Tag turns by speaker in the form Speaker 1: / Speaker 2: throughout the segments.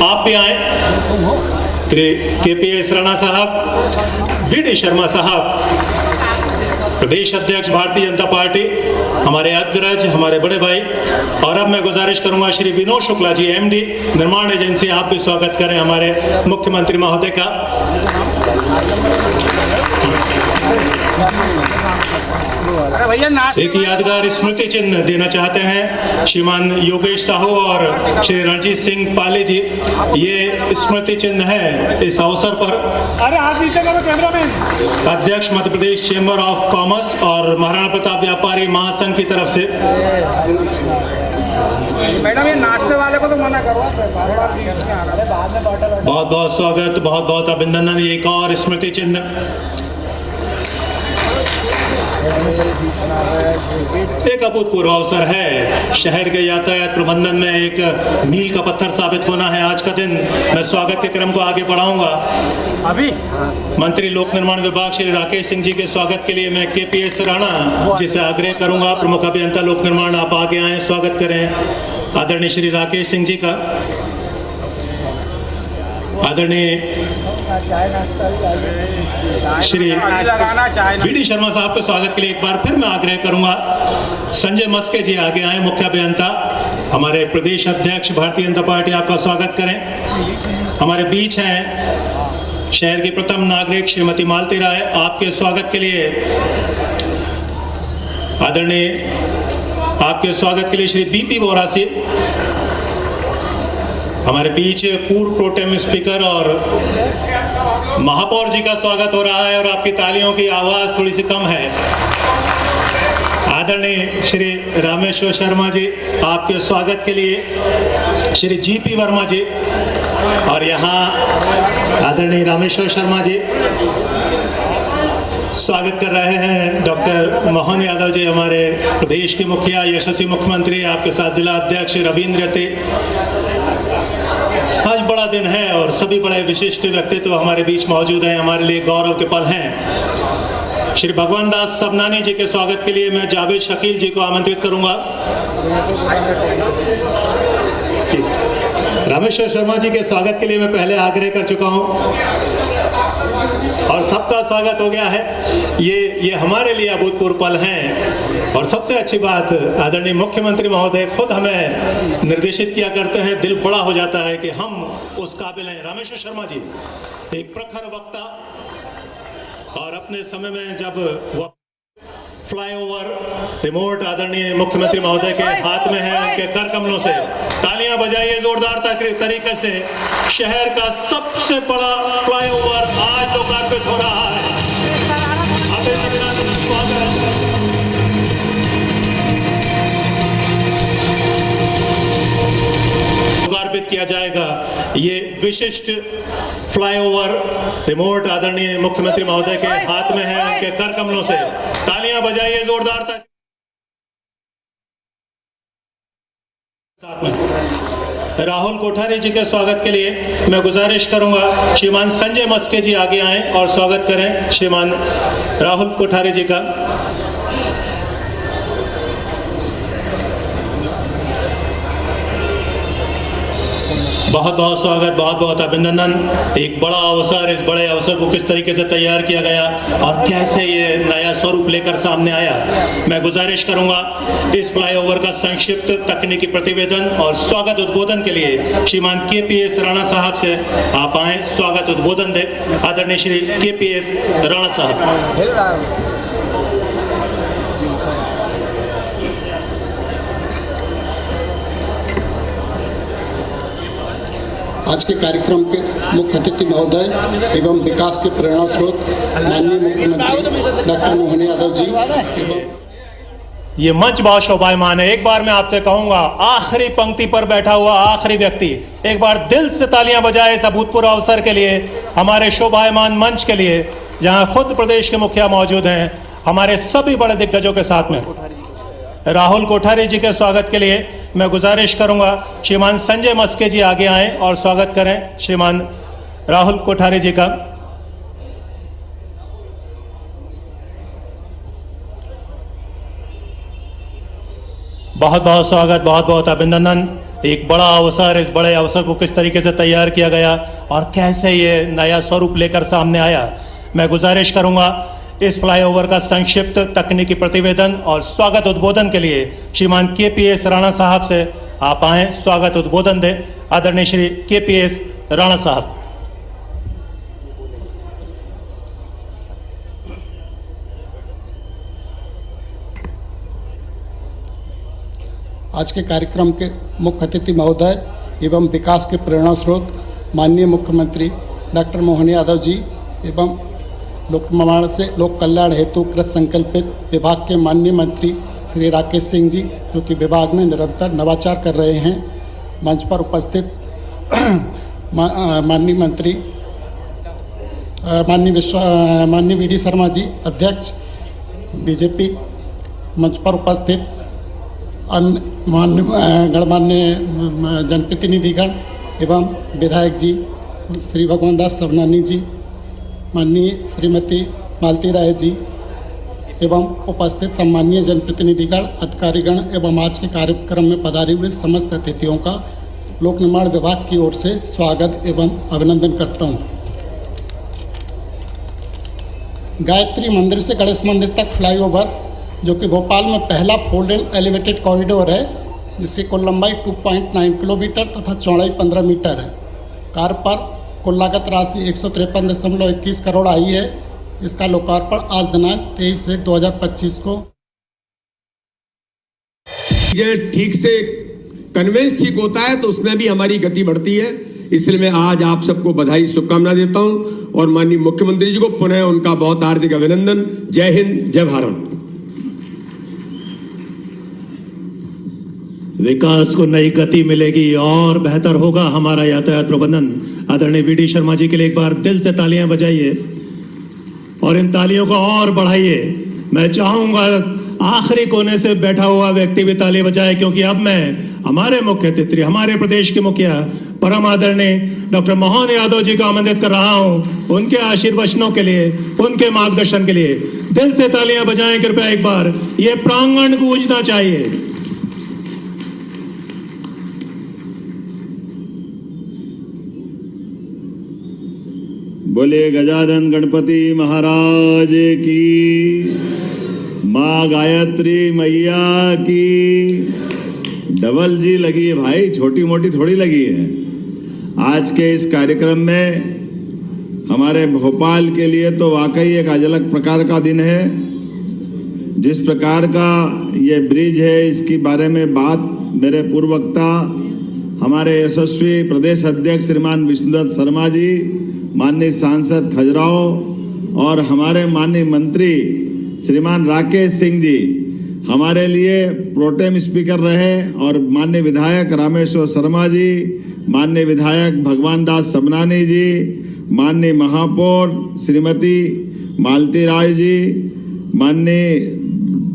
Speaker 1: आप भी आए। KPS राणा साहब, BD शर्मा साहब, प्रदेश अध्यक्ष भारतीय जनता पार्टी, हमारे अग्रज, हमारे बड़े भाई। और अब मैं गुजारिश करूंगा श्री विनोद शुक्ला जी, MD निर्माण एजेंसी, आप भी स्वागत करें हमारे मुख्यमंत्री महोदय का। एक यादगार स्मृति चिन्ह देना चाहते हैं श्रीमान योगेश साहू और श्री रणजीत सिंह पाले जी। ये स्मृति चिन्ह है इस अवसर पर अध्यक्ष Madhya Pradesh chamber of commerce और महाराणा प्रताप व्यापारी महासंघ की तरफ से।
Speaker 2: मैडम ये नाश्ते वाले को तो मना करो,
Speaker 1: बहुत बहुत स्वागत, बहुत बहुत अभिनंदन। एक और स्मृति चिन्ह, एक अभूतपूर्व अवसर है। शहर के यातायात प्रबंधन में एक मील का पत्थर साबित होना है आज का दिन। मैं स्वागत के क्रम को आगे बढ़ाऊंगा।
Speaker 2: अभी
Speaker 1: मंत्री लोक निर्माण विभाग श्री राकेश सिंह जी के स्वागत के लिए मैं KPS राणा जी से आग्रह करूंगा, प्रमुख अभियंता लोक निर्माण, आप आगे आए, स्वागत करें आदरणीय श्री राकेश सिंह जी का। आदरणीय श्री BD शर्मा साहब के स्वागत के लिए एक बार फिर मैं आग्रह करूंगा। संजय मस्के जी आगे आए, मुख्य अभियंता, हमारे प्रदेश अध्यक्ष भारतीय जनता पार्टी, आपका स्वागत करें। हमारे बीच हैं शहर की प्रथम नागरिक श्रीमती मालती राय, आपके स्वागत के लिए आदरणीय, आपके स्वागत के लिए श्री BP बोरासी, हमारे बीच पूर्व प्रोटेम स्पीकर और महापौर जी का स्वागत हो रहा है और आपकी तालियों की आवाज थोड़ी सी कम है। आदरणीय श्री रामेश्वर शर्मा जी, आपके स्वागत के लिए श्री GP वर्मा जी, और यहाँ आदरणीय रामेश्वर शर्मा जी स्वागत कर रहे हैं डॉक्टर मोहन यादव जी, हमारे प्रदेश के मुखिया, यशस्वी मुख्यमंत्री, आपके साथ जिला अध्यक्ष रविंद्र ते। आज बड़ा दिन है और सभी बड़े विशिष्ट व्यक्तित्व हमारे बीच मौजूद हैं, हमारे लिए गौरव के पल हैं। श्री भगवान दास सबनानी जी के स्वागत के लिए मैं जावेद शकील जी को आमंत्रित करूंगा। रामेश्वर शर्मा जी के स्वागत के लिए मैं पहले आग्रह कर चुका हूं और सबका स्वागत हो गया है। ये हमारे लिए अभूतपूर्व पल हैं और सबसे अच्छी बात, आदरणीय मुख्यमंत्री महोदय खुद हमें निर्देशित किया करते हैं, दिल बड़ा हो जाता है कि हम उस काबिल हैं। रामेश्वर शर्मा जी एक प्रखर वक्ता और अपने समय में जब वो फ्लाईओवर रिमोट आदरणीय मुख्यमंत्री महोदय के हाथ में है, उनके कर कमलों से तालियां बजाइए जोरदार तरीके से। शहर का सबसे बड़ा फ्लाईओवर आज लोकार्पित हो रहा है। लोकार्पित किया जाएगा ये विशिष्ट फ्लाईओवर रिमोट आदरणीय मुख्यमंत्री महोदय के हाथ में है, उनके कर कमलों से तालियां बजाइए जोरदार तक। साथ में राहुल कोठारी जी के स्वागत के लिए मैं गुजारिश करूंगा श्रीमान संजय मस्के जी आगे आएं और स्वागत करें श्रीमान राहुल कोठारी जी का। बहुत बहुत स्वागत, बहुत बहुत अभिनंदन। एक बड़ा अवसर, इस बड़े अवसर को किस तरीके से तैयार किया गया और कैसे ये नया स्वरूप लेकर सामने आया, मैं गुजारिश करूंगा इस फ्लाईओवर का संक्षिप्त तकनीकी प्रतिवेदन और स्वागत उद्बोधन के लिए श्रीमान KPS राणा साहब से आप आए, स्वागत उद्बोधन दे। आदरणीय श्री KPS राणा साहब।
Speaker 3: आज के कार्यक्रम के मुख्य अतिथि महोदय एवं विकास के प्रेरणा स्रोत माननीय मुख्यमंत्री डॉक्टर मोहन यादव जी एवं
Speaker 1: ये मंच बहुत शोभायमान है। एक बार मैं आपसे कहूंगा, आखिरी पंक्ति पर बैठा हुआ आखिरी व्यक्ति एक बार दिल से तालियां बजाए इस अभूतपूर्व अवसर के लिए, हमारे शोभायमान मंच के लिए, जहां खुद प्रदेश के मुखिया मौजूद हैं, हमारे सभी बड़े दिग्गजों के साथ में। राहुल कोठारी जी के स्वागत के लिए मैं गुजारिश करूंगा श्रीमान संजय मस्के जी आगे आएं और स्वागत करें श्रीमान राहुल कोठारी जी का। बहुत बहुत स्वागत, बहुत बहुत अभिनंदन। एक बड़ा अवसर, इस बड़े अवसर को किस तरीके से तैयार किया गया और कैसे ये नया स्वरूप लेकर सामने आया। मैं गुजारिश करूंगा इस फ्लाईओवर का संक्षिप्त तकनीकी प्रतिवेदन और स्वागत उद्बोधन के लिए श्रीमान KPS राणा साहब से आप आए, स्वागत उद्बोधन दें। आदरणीय श्री KPS राणा साहब।
Speaker 3: आज के कार्यक्रम के मुख्य अतिथि महोदय एवं विकास के प्रेरणा स्रोत माननीय मुख्यमंत्री डॉक्टर मोहन यादव जी एवं लोक निर्माण से लोक कल्याण हेतु कृत संकल्पित विभाग के माननीय मंत्री श्री राकेश सिंह जी, जो कि विभाग में निरंतर नवाचार कर रहे हैं। मंच पर उपस्थित माननीय मंत्री माननीय VD शर्मा जी, अध्यक्ष BJP, मंच पर उपस्थित गणमान्य जनप्रतिनिधिगण एवं विधायक जी श्री भगवान दास सवनानी जी, माननीय श्रीमती मालती राय जी एवं उपस्थित सम्मानीय जनप्रतिनिधिगण, अधिकारीगण एवं आज के कार्यक्रम में पधारे हुए समस्त अतिथियों का लोक निर्माण विभाग की ओर से स्वागत एवं अभिनंदन करता हूँ। गायत्री मंदिर से गणेश मंदिर तक फ्लाईओवर, जो कि भोपाल में पहला 4 लेन एलिवेटेड कॉरिडोर है, जिसकी कुल लंबाई 2.9 किलोमीटर तथा चौड़ाई 15 मीटर है। कार्य पर कुल लागत राशि 153.21 करोड़ आई है। इसका लोकार्पण आज दिनांक 23/1/2025 को
Speaker 4: ठीक से कन्वेंस ठीक होता है तो उसमें भी हमारी गति बढ़ती है। इसलिए मैं आज आप सबको बधाई शुभकामना देता हूं और माननीय मुख्यमंत्री जी को पुनः उनका बहुत हार्दिक अभिनंदन। जय हिंद, जय भारत।
Speaker 1: विकास को नई गति मिलेगी और बेहतर होगा हमारा यातायात प्रबंधन। आदरणीय VD शर्मा जी के लिए एक बार दिल से तालियां बजाइए और इन तालियों को और बढ़ाइए। मैं चाहूंगा आखिरी कोने से बैठा हुआ व्यक्ति भी ताली बजाए, क्योंकि अब मैं हमारे मुख्य अतिथि, हमारे प्रदेश के मुखिया परम आदरणीय डॉक्टर मोहन यादव जी को आमंत्रित कर रहा हूं उनके आशीर्वचनों के लिए, उनके मार्गदर्शन के लिए। दिल से तालियां बजाएं कृपया एक बार, ये प्रांगण गूंजना चाहिए।
Speaker 5: बोले गजानन गणपति महाराज की, माँ गायत्री मैया की। डबल जी लगी है भाई, छोटी मोटी थोड़ी लगी है। आज के इस कार्यक्रम में हमारे भोपाल के लिए तो वाकई एक अलग प्रकार का दिन है। जिस प्रकार का ये ब्रिज है, इसके बारे में बात मेरे पूर्व वक्ता हमारे यशस्वी प्रदेश अध्यक्ष श्रीमान विष्णुदत्त शर्मा जी, माननीय सांसद खजुराहो और हमारे माननीय मंत्री श्रीमान राकेश सिंह जी हमारे लिए प्रोटेम स्पीकर रहे, और माननीय विधायक रामेश्वर शर्मा जी, माननीय विधायक भगवान दास सबनानी जी, माननीय महापौर श्रीमती मालती राय जी, माननीय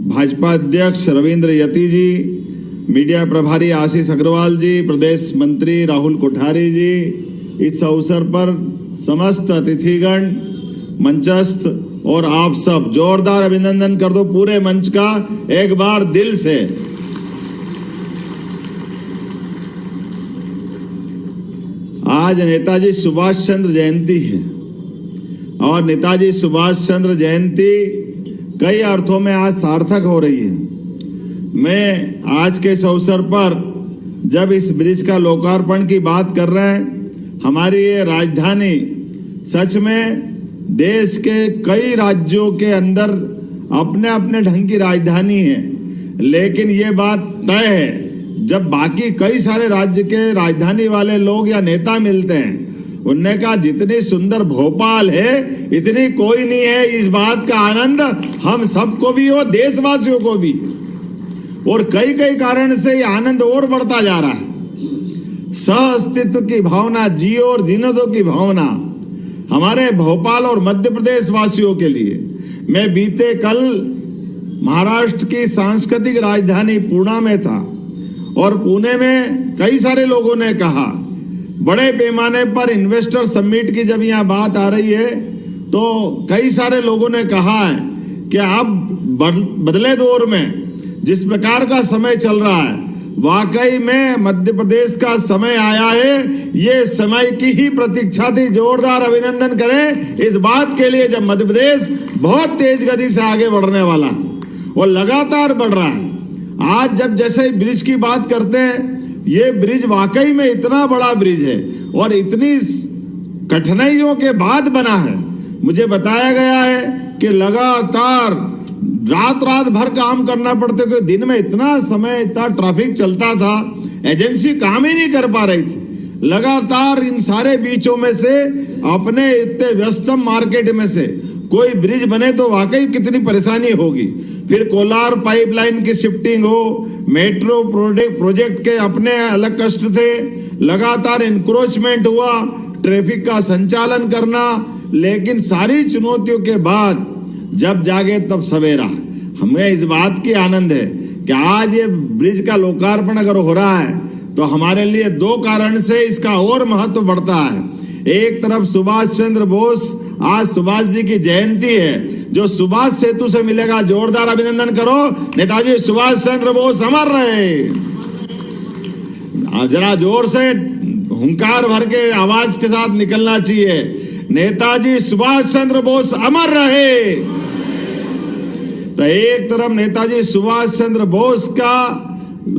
Speaker 5: भाजपा अध्यक्ष रविंद्र यति जी, मीडिया प्रभारी आशीष अग्रवाल जी, प्रदेश मंत्री राहुल कोठारी जी, इस अवसर पर समस्त अतिथिगण, मंचस्थ और आप सब जोरदार अभिनंदन कर दो पूरे मंच का एक बार दिल से। आज नेताजी सुभाष चंद्र जयंती है और नेताजी सुभाष चंद्र जयंती कई अर्थों में आज सार्थक हो रही है। मैं आज के इस अवसर पर जब इस ब्रिज का लोकार्पण की बात कर रहे हैं, हमारी ये राजधानी सच में देश के कई राज्यों के अंदर अपने अपने ढंग की राजधानी है, लेकिन ये बात तय है जब बाकी कई सारे राज्य के राजधानी वाले लोग या नेता मिलते हैं, उनने कहा जितनी सुंदर भोपाल है इतनी कोई नहीं है। इस बात का आनंद हम सबको भी और देशवासियों को भी, और कई कई कारण से ये आनंद और बढ़ता जा रहा है। सह अस्तित्व की भावना, जियो और जीने दो की भावना हमारे भोपाल और मध्य प्रदेश वासियों के लिए। मैं बीते कल महाराष्ट्र की सांस्कृतिक राजधानी पुणे में था और पुणे में कई सारे लोगों ने कहा, बड़े पैमाने पर इन्वेस्टर समिट की जब यहाँ बात आ रही है तो कई सारे लोगों ने कहा है कि अब बदले दौर में जिस प्रकार का समय चल रहा है, वाकई में मध्य प्रदेश का समय आया है। ये समय की ही प्रतीक्षा थी। जोरदार अभिनंदन करें इस बात के लिए, जब मध्य प्रदेश बहुत तेज गति से आगे बढ़ने वाला है और लगातार बढ़ रहा है। आज जब जैसे ब्रिज की बात करते हैं, ये ब्रिज वाकई में इतना बड़ा ब्रिज है और इतनी कठिनाइयों के बाद बना है। मुझे बताया गया है कि लगातार रात भर काम करना पड़ते, क्योंकि दिन में इतना समय, इतना ट्रैफिक चलता था, एजेंसी काम ही नहीं कर पा रही थी। लगातार इन सारे बीचों में से, अपने इतने व्यस्तम मार्केट में से कोई ब्रिज बने तो वाकई कितनी परेशानी होगी। फिर कोलार पाइपलाइन की शिफ्टिंग हो, मेट्रो प्रोजेक्ट के अपने अलग कष्ट थे, लगातार इंक्रोचमेंट हुआ, ट्रैफिक का संचालन करना। लेकिन सारी चुनौतियों के बाद जब जागे तब सवेरा। हमें इस बात की आनंद है कि आज ये ब्रिज का लोकार्पण अगर हो रहा है तो हमारे लिए दो कारण से इसका और महत्व बढ़ता है। एक तरफ सुभाष चंद्र बोस, आज सुभाष जी की जयंती है, जो सुभाष सेतु से मिलेगा। जोरदार अभिनंदन करो, नेताजी सुभाष चंद्र बोस अमर रहे। जरा जोर से हुंकार भर के आवाज के साथ निकलना चाहिए, नेताजी सुभाष चंद्र बोस अमर रहे। तो एक तरफ नेताजी सुभाष चंद्र बोस का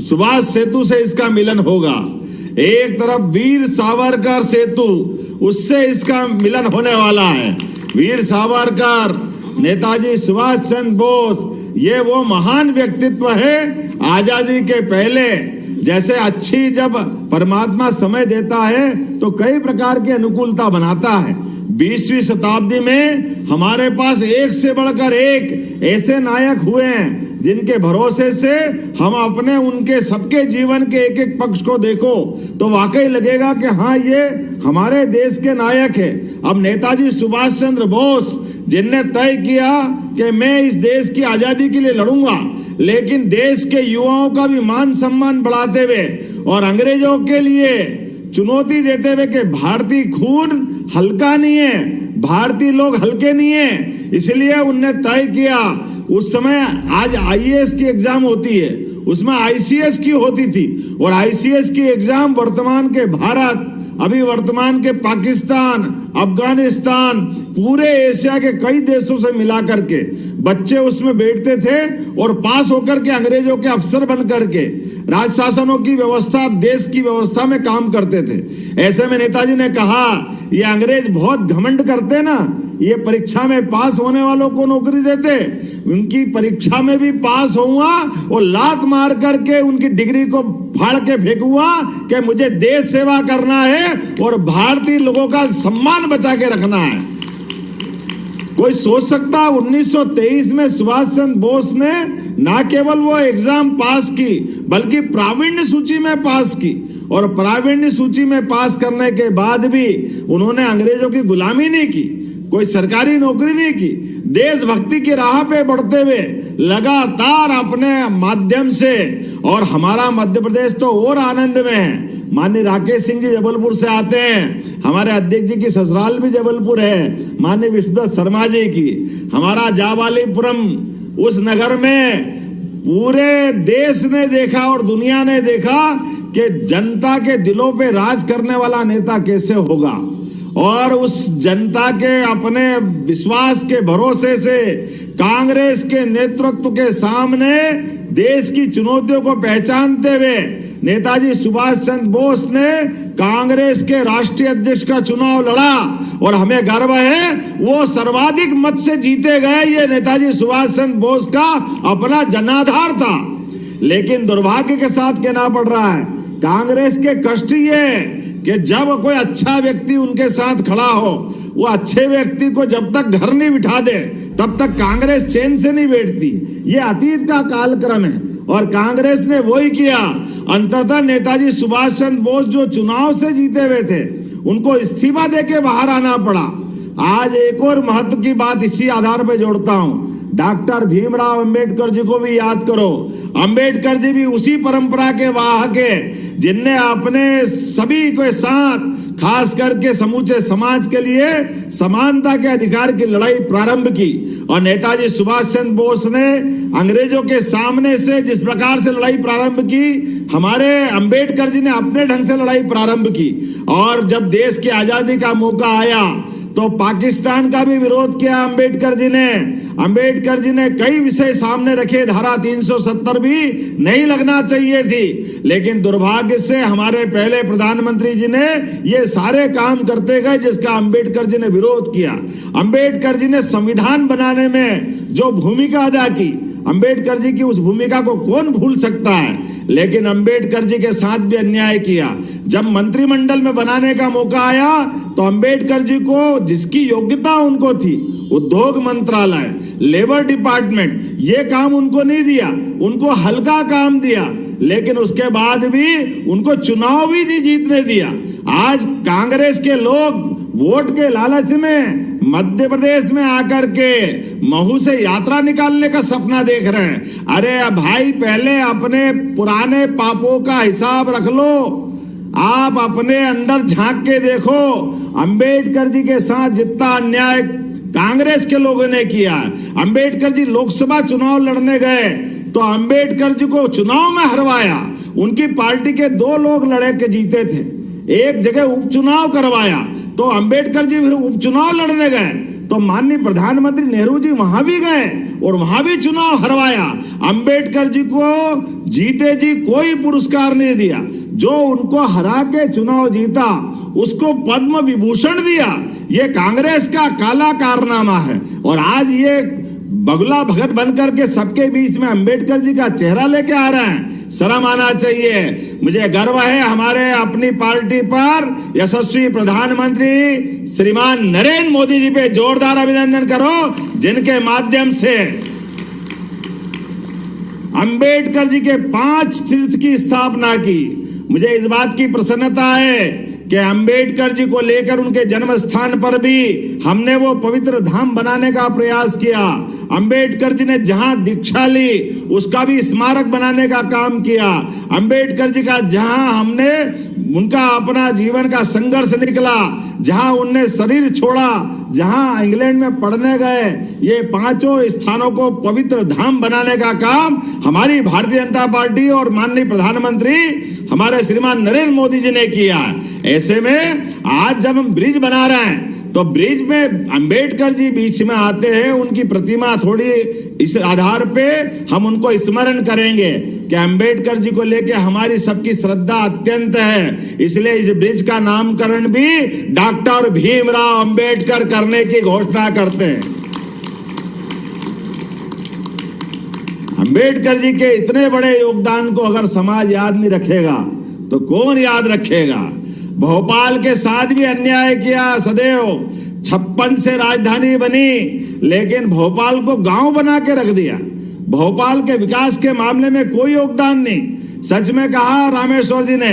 Speaker 5: सुभाष सेतु से इसका मिलन होगा, एक तरफ वीर सावरकर सेतु, उससे इसका मिलन होने वाला है। वीर सावरकर, नेताजी सुभाष चंद्र बोस, ये वो महान व्यक्तित्व है आजादी के पहले। जैसे अच्छी जब परमात्मा समय देता है तो कई प्रकार की अनुकूलता बनाता है। 20वीं शताब्दी में हमारे पास एक से बढ़कर एक ऐसे नायक हुए हैं जिनके भरोसे से हम अपने उनके सबके जीवन के एक एक पक्ष को देखो तो वाकई लगेगा कि हाँ, ये हमारे देश के नायक है। अब नेताजी सुभाष चंद्र बोस, जिनने तय किया कि मैं इस देश की आजादी के लिए लड़ूंगा, लेकिन देश के युवाओं का भी मान सम्मान बढ़ाते हुए और अंग्रेजों के लिए चुनौती देते हुए कि भारतीय खून हल्का नहीं है, भारतीय लोग हल्के नहीं है, इसलिए उनने तय किया। उस समय आज आईएएस की एग्जाम होती है, उसमें आईसीएस की होती थी, और आईसीएस की एग्जाम वर्तमान के भारत, अभी वर्तमान के पाकिस्तान, अफगानिस्तान, पूरे एशिया के कई देशों से मिला करके बच्चे उसमें बैठते थे और पास होकर के अंग्रेजों के अफसर बन करके राज शासनों की व्यवस्था, देश की व्यवस्था में काम करते थे। ऐसे में नेताजी ने कहा, ये अंग्रेज बहुत घमंड करते ना, ये परीक्षा में पास होने वालों को नौकरी देते, उनकी परीक्षा में भी पास होऊंगा और लात मार करके उनकी डिग्री को फाड़ के फेंकूंगा कि मुझे देश सेवा करना है और भारतीय लोगों का सम्मान बचा के रखना है। कोई सोच सकता 1923 में सुभाष चंद्र बोस ने ना केवल वो एग्जाम पास की बल्कि प्रावीण्य सूची में पास की, और प्रावीण्य सूची में पास करने के बाद भी उन्होंने अंग्रेजों की गुलामी नहीं की, कोई सरकारी नौकरी नहीं की, देशभक्ति की राह पे बढ़ते हुए लगातार अपने माध्यम से। और हमारा मध्य प्रदेश तो और आनंद में है। माननीय राकेश सिंह जी जबलपुर से आते हैं, हमारे अध्यक्ष जी की ससुराल भी जबलपुर है, माननीय विष्णुदत्त शर्मा जी की। हमारा जावालीपुरम, उस नगर में पूरे देश ने देखा और दुनिया ने देखा कि जनता के दिलों पे राज करने वाला नेता कैसे होगा, और उस जनता के अपने विश्वास के भरोसे से कांग्रेस के नेतृत्व के सामने देश की चुनौतियों को पहचानते हुए नेताजी सुभाष चंद्र बोस ने कांग्रेस के राष्ट्रीय अध्यक्ष का चुनाव लड़ा, और हमें गर्व है वो सर्वाधिक मत से जीते गए। ये नेताजी सुभाष चंद्र बोस का अपना जनाधार था। लेकिन दुर्भाग्य के साथ कहना पड़ रहा है, कांग्रेस के कष्ट ये कि जब कोई अच्छा व्यक्ति उनके साथ खड़ा हो, वो अच्छे व्यक्ति को जब तक घर नहीं बिठा दे तब तक कांग्रेस चैन से नहीं बैठती। ये अतीत का कालक्रम है और कांग्रेस ने वही किया। अंततः नेताजी सुभाष चंद्र बोस जो चुनाव से जीते हुए थे, उनको इस्तीफा देके बाहर आना पड़ा। आज एक और महत्व की बात इसी आधार पर जोड़ता हूं, डॉक्टर भीमराव अंबेडकर जी को भी याद करो। अंबेडकर जी भी उसी परंपरा के वाहक है जिनने अपने सभी के साथ, खास करके समूचे समाज के लिए समानता के अधिकार की लड़ाई प्रारंभ की, और नेताजी सुभाष चंद्र बोस ने अंग्रेजों के सामने से जिस प्रकार से लड़ाई प्रारंभ की, हमारे अंबेडकर जी ने अपने ढंग से लड़ाई प्रारंभ की। और जब देश की आजादी का मौका आया तो पाकिस्तान का भी विरोध किया अंबेडकर जी ने। अंबेडकर जी ने कई विषय सामने रखे, धारा 370 भी नहीं लगना चाहिए थी, लेकिन दुर्भाग्य से हमारे पहले प्रधानमंत्री जी ने ये सारे काम करते गए जिसका अंबेडकर जी ने विरोध किया। अंबेडकर जी ने संविधान बनाने में जो भूमिका अदा की, अंबेडकर जी की उस भूमिका को कौन भूल सकता है। लेकिन अंबेडकर जी के साथ भी अन्याय किया। जब मंत्रिमंडल में बनाने का मौका आया तो अंबेडकर जी को जिसकी योग्यता उनको थी, उद्योग मंत्रालय, लेबर डिपार्टमेंट, ये काम उनको नहीं दिया, उनको हल्का काम दिया। लेकिन उसके बाद भी उनको चुनाव भी नहीं जीतने दिया। आज कांग्रेस के लोग वोट के लालच में मध्य प्रदेश में आकर के महू से यात्रा निकालने का सपना देख रहे हैं। अरे भाई, पहले अपने पुराने पापों का हिसाब रख लो। आप अपने अंदर झांक के देखो, अंबेडकर जी के साथ जितना अन्याय कांग्रेस के लोगों ने किया। अंबेडकर जी लोकसभा चुनाव लड़ने गए तो अंबेडकर जी को चुनाव में हरवाया। उनकी पार्टी के 2 लोग लड़े के जीते थे, एक जगह उपचुनाव करवाया तो अंबेडकर जी फिर उपचुनाव लड़ने गए तो माननीय प्रधानमंत्री नेहरू जी वहां भी गए और वहां भी चुनाव हरवाया। अंबेडकर जी को जीते जी कोई पुरस्कार नहीं दिया, जो उनको हरा के चुनाव जीता उसको पद्म विभूषण दिया। ये कांग्रेस का काला कारनामा है। और आज ये बगुला भगत बनकर के सबके बीच में अंबेडकर जी का चेहरा लेके आ रहे हैं। शर्म आना चाहिए। मुझे गर्व है हमारे अपनी पार्टी पर यशस्वी प्रधानमंत्री श्रीमान नरेंद्र मोदी जी पे जोरदार अभिनंदन करो, जिनके माध्यम से अंबेडकर जी के 5 तीर्थ की स्थापना की। मुझे इस बात की प्रसन्नता है कि अंबेडकर जी को लेकर उनके जन्म स्थान पर भी हमने वो पवित्र धाम बनाने का प्रयास किया। अंबेडकर जी ने जहां दीक्षा ली उसका भी स्मारक बनाने का काम किया। अंबेडकर जी का जहां हमने उनका अपना जीवन का संघर्ष निकला, जहां उनने शरीर छोड़ा, जहां इंग्लैंड में पढ़ने गए, ये 5 स्थानों को पवित्र धाम बनाने का काम हमारी भारतीय जनता पार्टी और माननीय प्रधानमंत्री हमारे श्रीमान नरेंद्र मोदी जी ने किया। ऐसे में आज जब हम ब्रिज बना रहे हैं तो ब्रिज में अंबेडकर जी बीच में आते हैं, उनकी प्रतिमा थोड़ी इस आधार पे हम उनको स्मरण करेंगे कि अंबेडकर जी को लेके हमारी सबकी श्रद्धा अत्यंत है। इसलिए इस ब्रिज का नामकरण भी डॉक्टर भीमराव अंबेडकर करने की घोषणा करते हैं। अंबेडकर जी के इतने बड़े योगदान को अगर समाज याद नहीं रखेगा तो कौन याद रखेगा। भोपाल के साथ भी अन्याय किया सदैव। 56 से राजधानी बनी, लेकिन भोपाल को गांव बना के रख दिया। भोपाल के विकास के मामले में कोई योगदान नहीं। सच में कहा रामेश्वर जी ने,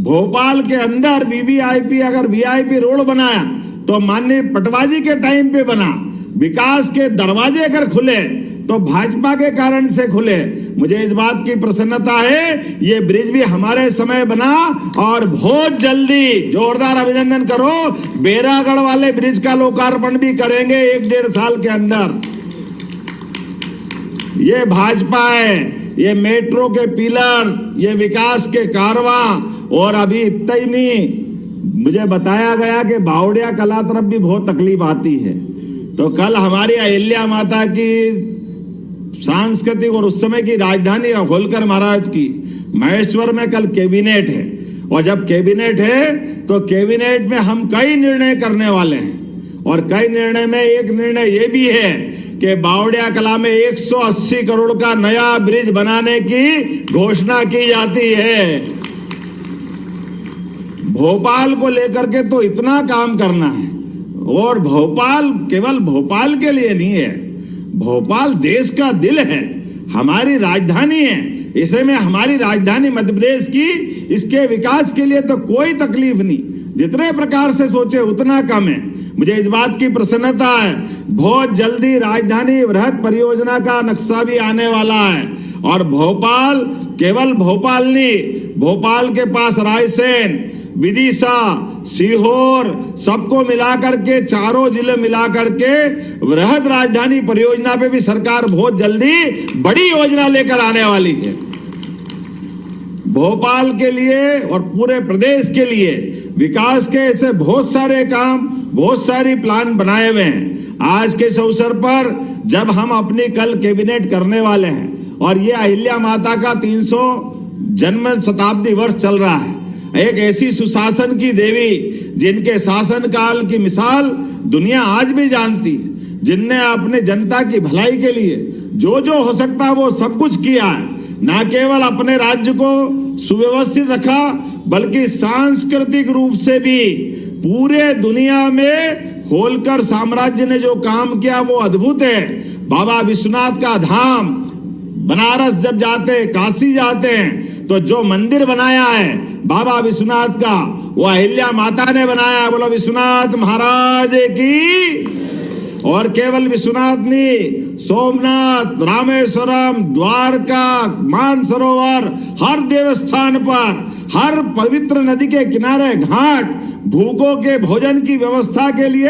Speaker 5: भोपाल के अंदर वीवीआईपी अगर वीआईपी रोड बनाया तो माननीय पटवाजी के टाइम पे बना। विकास के दरवाजे अगर खुले तो भाजपा के कारण से खुले। मुझे इस बात की प्रसन्नता है, ये ब्रिज भी हमारे समय बना और बहुत जल्दी जोरदार अभिनंदन करो, बेरागढ़ वाले ब्रिज का लोकार्पण भी करेंगे 1-1.5 साल के अंदर। ये भाजपा है, ये मेट्रो के पिलर, ये विकास के कारवां। और अभी इतना ही नहीं, मुझे बताया गया कि बावड़िया कला तरफ भी बहुत तकलीफ आती है। तो कल हमारी अहिल्या माता की सांस्कृतिक और उस समय की राजधानी होलकर महाराज की महेश्वर में कल कैबिनेट है। और जब कैबिनेट है तो कैबिनेट में हम कई निर्णय करने वाले हैं। और कई निर्णय में एक निर्णय ये भी है कि बावड़िया कला में 180 करोड़ का नया ब्रिज बनाने की घोषणा की जाती है। भोपाल को लेकर के तो इतना काम करना है। और भोपाल केवल भोपाल के लिए नहीं है, भोपाल देश का दिल है, हमारी राजधानी है। इसे में हमारी राजधानी मध्य प्रदेश की, इसके विकास के लिए तो कोई तकलीफ नहीं। जितने प्रकार से सोचे उतना कम है। मुझे इस बात की प्रसन्नता है, बहुत जल्दी राजधानी वृहद परियोजना का नक्शा भी आने वाला है। और भोपाल केवल भोपाल नहीं, भोपाल के पास रायसेन, विदिशा, सीहोर सबको मिलाकर के, चारों जिले मिलाकर के वृहद राजधानी परियोजना पे भी सरकार बहुत जल्दी बड़ी योजना लेकर आने वाली है। भोपाल के लिए और पूरे प्रदेश के लिए विकास के ऐसे बहुत सारे काम, बहुत सारी प्लान बनाए हुए हैं। आज के इस अवसर पर जब हम अपनी कल कैबिनेट करने वाले हैं और ये अहिल्या माता का 300 जन्म शताब्दी वर्ष चल रहा है, एक ऐसी सुशासन की देवी जिनके शासन काल की मिसाल दुनिया आज भी जानती है, जिनने अपने जनता की भलाई के लिए जो जो हो सकता है वो सब कुछ किया है। न केवल अपने राज्य को सुव्यवस्थित रखा बल्कि सांस्कृतिक रूप से भी पूरे दुनिया में होलकर साम्राज्य ने जो काम किया वो अद्भुत है। बाबा विश्वनाथ का धाम, बनारस जब जाते, काशी जाते हैं तो जो मंदिर बनाया है बाबा विश्वनाथ का, वो अहिल्या माता ने बनाया। बोलो विश्वनाथ महाराज की। और केवल विश्वनाथ नहीं, सोमनाथ, रामेश्वरम, द्वारका, मानसरोवर, हर देवस्थान पर, हर पवित्र नदी के किनारे घाट, भूखों के भोजन की व्यवस्था के लिए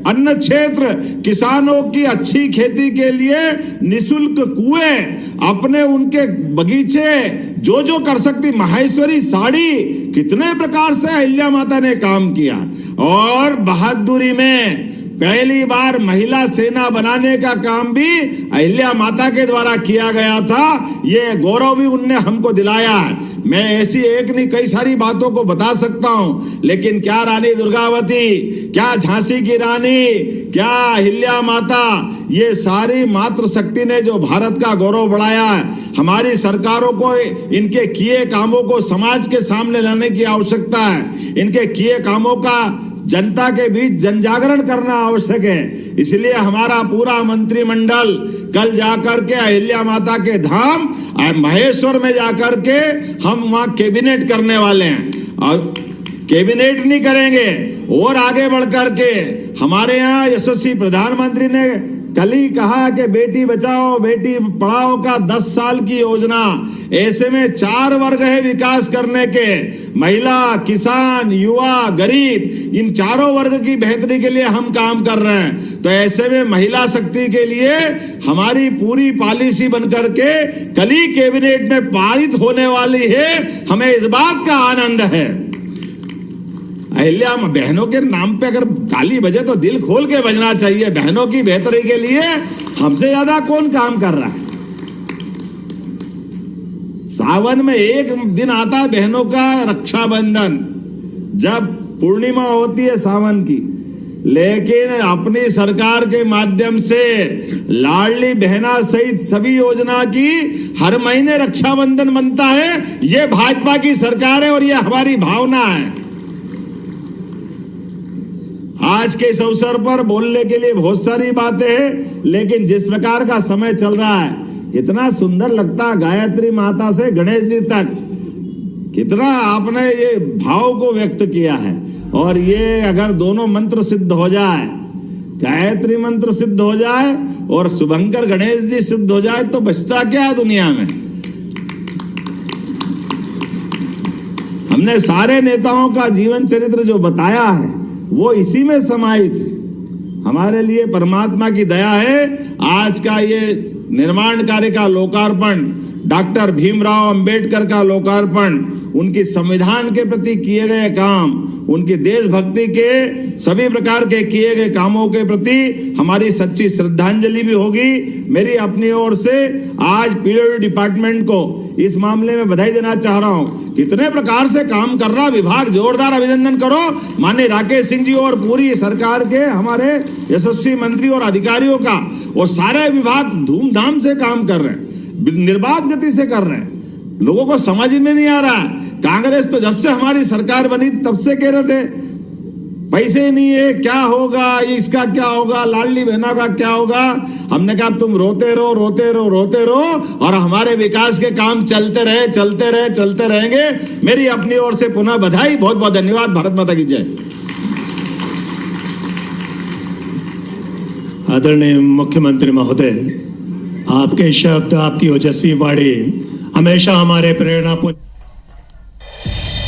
Speaker 5: अन्न क्षेत्र, किसानों की अच्छी खेती के लिए निशुल्क कुएं, अपने उनके बगीचे, जो जो कर सकती, माहेश्वरी साड़ी, कितने प्रकार से अहिल्या माता ने काम किया। और बहादुरी में पहली बार महिला सेना बनाने का काम भी अहिल्या माता के द्वारा किया गया था। ये गौरव भी उनने हमको दिलाया है। मैं ऐसी एक नहीं कई सारी बातों को बता सकता हूं, लेकिन क्या रानी दुर्गावती, क्या झांसी की रानी, क्या अहिल्या माता, ये सारी मातृशक्ति ने जो भारत का गौरव बढ़ाया है। हमारी सरकारों को इनके किए कामों को समाज के सामने लाने की आवश्यकता है। इनके किए कामों का जनता के बीच जनजागरण करना आवश्यक है। इसलिए हमारा पूरा मंत्रिमंडल कल जाकर के अहिल्या माता के धाम महेश्वर में जाकर के हम वहां कैबिनेट करने वाले हैं। और कैबिनेट नहीं करेंगे और आगे बढ़ करके हमारे यहाँ यशस्वी प्रधानमंत्री ने कल ही कहा कि बेटी बचाओ बेटी पढ़ाओ का 10 साल की योजना, ऐसे में 4 वर्ग है विकास करने के, महिला, किसान, युवा, गरीब, इन चारों वर्ग की बेहतरी के लिए हम काम कर रहे हैं। तो ऐसे में महिला शक्ति के लिए हमारी पूरी पॉलिसी बनकर के कल ही कैबिनेट में पारित होने वाली है। हमें इस बात का आनंद है। अहिल्या बहनों के नाम पे अगर ताली बजे तो दिल खोल के बजना चाहिए। बहनों की बेहतरी के लिए हमसे ज्यादा कौन काम कर रहा है। सावन में एक दिन आता है बहनों का रक्षाबंधन, जब पूर्णिमा होती है सावन की, लेकिन अपनी सरकार के माध्यम से लाडली बहना सहित सभी योजना की हर महीने रक्षाबंधन बनता है। ये भाजपा की सरकार है और ये हमारी भावना है। आज के इस अवसर पर बोलने के लिए बहुत सारी बातें हैं, लेकिन जिस प्रकार का समय चल रहा है, कितना सुंदर लगता है। गायत्री माता से गणेश जी तक कितना आपने ये भाव को व्यक्त किया है। और ये अगर दोनों मंत्र सिद्ध हो जाए, गायत्री मंत्र सिद्ध हो जाए और शुभंकर गणेश जी सिद्ध हो जाए, तो बचता क्या है दुनिया में। हमने सारे नेताओं का जीवन चरित्र जो बताया है वो इसी में समाहित है। हमारे लिए परमात्मा की दया है। आज का ये निर्माण कार्य का लोकार्पण, डॉक्टर भीमराव अंबेडकर का लोकार्पण, उनकी संविधान के प्रति किए गए काम, उनकी देशभक्ति के सभी प्रकार के किए गए कामों के प्रति हमारी सच्ची श्रद्धांजलि भी होगी। मेरी अपनी ओर से आज पीडब्ल्यूडी डिपार्टमेंट को इस मामले में बधाई देना चाह रहा हूं। कितने प्रकार से काम कर रहा विभाग, जोरदार अभिनंदन करो माननीय राकेश सिंह जी और पूरी सरकार के हमारे यशस्वी मंत्री और अधिकारियों का। और सारे विभाग धूमधाम से काम कर रहे हैं, निर्बाध गति से कर रहे हैं। लोगों को समझ में नहीं आ रहा। कांग्रेस तो जब से हमारी सरकार बनी तब से कह रहे थे पैसे नहीं है, क्या होगा, इसका क्या होगा, लाडली बहना का क्या होगा। हमने कहा तुम रोते रहो रोते रहो रोते रहो और हमारे विकास के काम चलते रहे चलते रहे चलते रहेंगे। मेरी अपनी ओर से पुनः बधाई, बहुत बहुत धन्यवाद। भारत माता की जय।
Speaker 1: आदरणीय मुख्यमंत्री महोदय, आपके शब्द, आपकी ओजस्वी वाणी हमेशा हमारे प्रेरणा